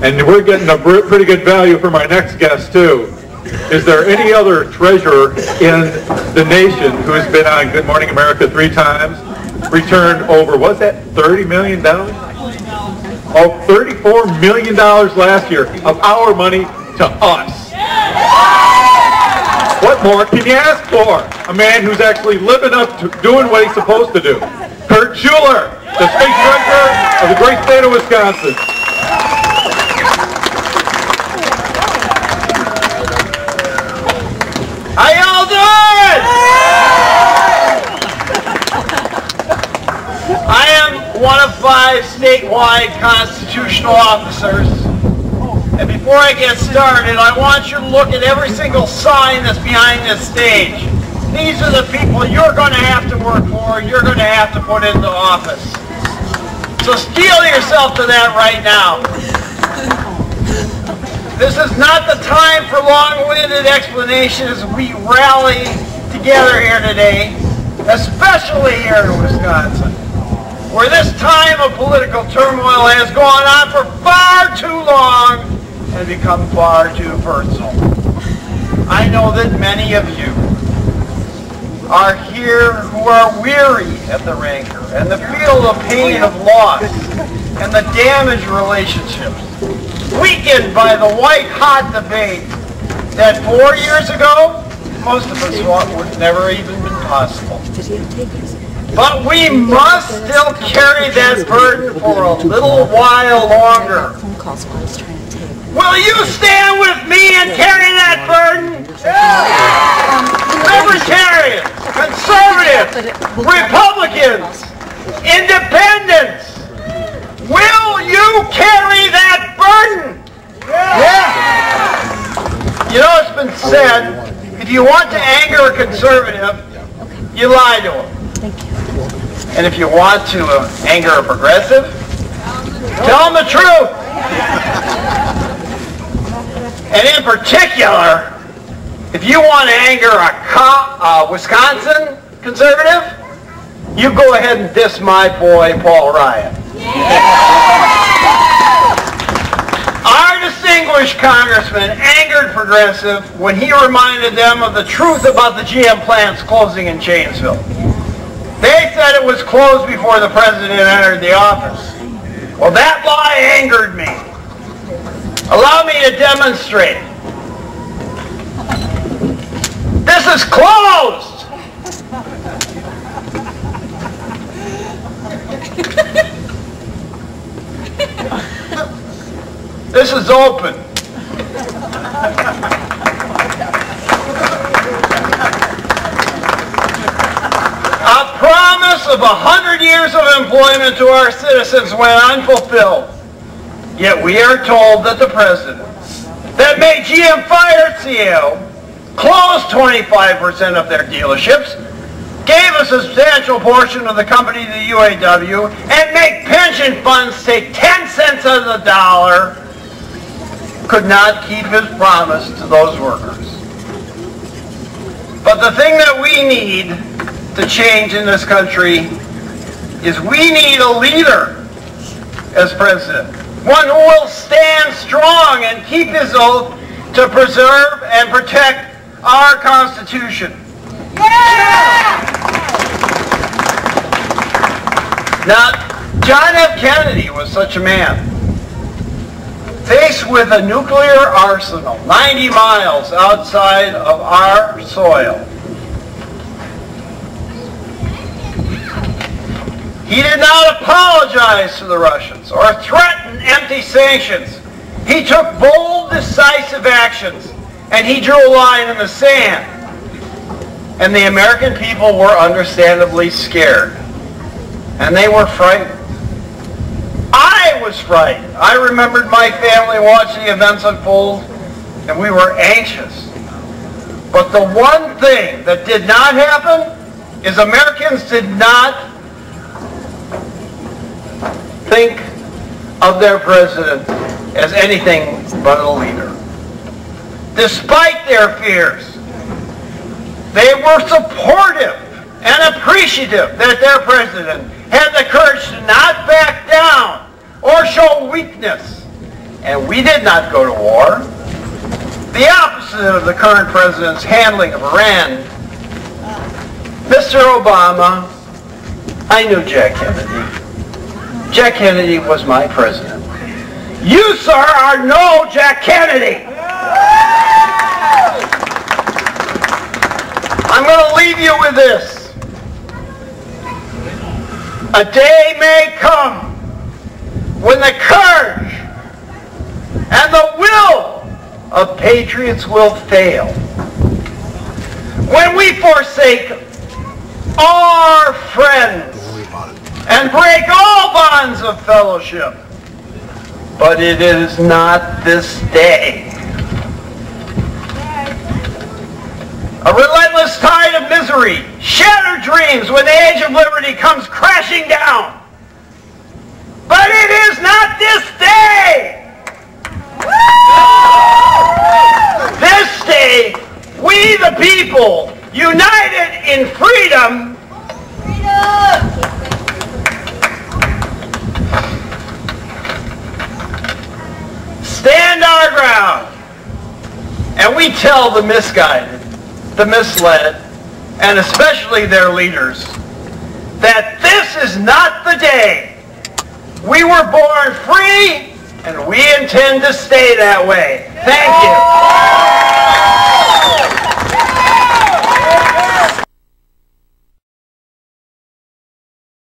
And we're getting a pretty good value for my next guest, too. Is there any other treasurer in the nation who has been on Good Morning America 3 times, returned over, what's that, $30 million? Oh, $34 million last year of our money to us. What more can you ask for? A man who's actually living up to doing what he's supposed to do. Kurt Schuller, the state treasurer of the great state of Wisconsin. How y'all doing? I am one of 5 statewide constitutional officers. And before I get started, I want you to look at every single sign that's behind this stage. These are the people you're going to have to work for, you're going to have to put into office. So steel yourself to that right now. This is not the time for long-winded explanations. We rally together here today, especially here in Wisconsin, where this time of political turmoil has gone on for far too long and become far too personal. I know that many of you are here who are weary at the rancor and the feel the pain of loss and the damaged relationships, weakened by the white-hot debate that 4 years ago most of us thought would never even been possible. But we must still carry that burden for a little while longer. Will you stand with me and carry that burden? Libertarians, conservatives, Republicans, independents, will you carry that burden? You know, it's been said, if you want to anger a conservative, you lie to him. And if you want to anger a progressive, tell them the truth. And in particular, if you want to anger a Wisconsin conservative, you go ahead and diss my boy, Paul Ryan. Our distinguished congressman angered progressive when he reminded them of the truth about the GM plant's closing in Janesville. They said it was closed before the president entered the office. Well, that lie angered me. Allow me to demonstrate. This is closed! This is open. A promise of 100 years of employment to our citizens went unfulfilled. Yet we are told that the president that made GM fire Seattle, closed 25% of their dealerships, gave a substantial portion of the company to the UAW, and make pension funds take 10 cents on the dollar, could not keep his promise to those workers. But the thing that we need to change in this country is we need a leader as president. One who will stand strong and keep his oath to preserve and protect our Constitution. Now, John F. Kennedy was such a man. Faced with a nuclear arsenal 90 miles outside of our soil, he did not apologize to the Russians or threaten empty sanctions. He took bold, decisive actions, and he drew a line in the sand. And the American people were understandably scared. And they were frightened. I was frightened. I remembered my family watching the events unfold, and we were anxious. But the one thing that did not happen is Americans did not think of their president as anything but a leader. Despite their fears, they were supportive and appreciative that their president had the courage to not back down or show weakness and we did not go to war. The opposite of the current president's handling of Iran. Mr. Obama, I knew Jack Kennedy. Jack Kennedy was my president. You, sir, are no Jack Kennedy. I'm going to leave you with this. A day may come when the courage and the will of patriots will fail. When we forsake our friends and break all bonds of fellowship. But it is not this day. A relentless tide of misery, shattered dreams when the age of liberty comes crashing down. But it is not this day. This day, we the people, united in freedom, stand our ground. And we tell the misguided, the misled, and especially their leaders, that this is not the day. We were born free, and we intend to stay that way. Thank you.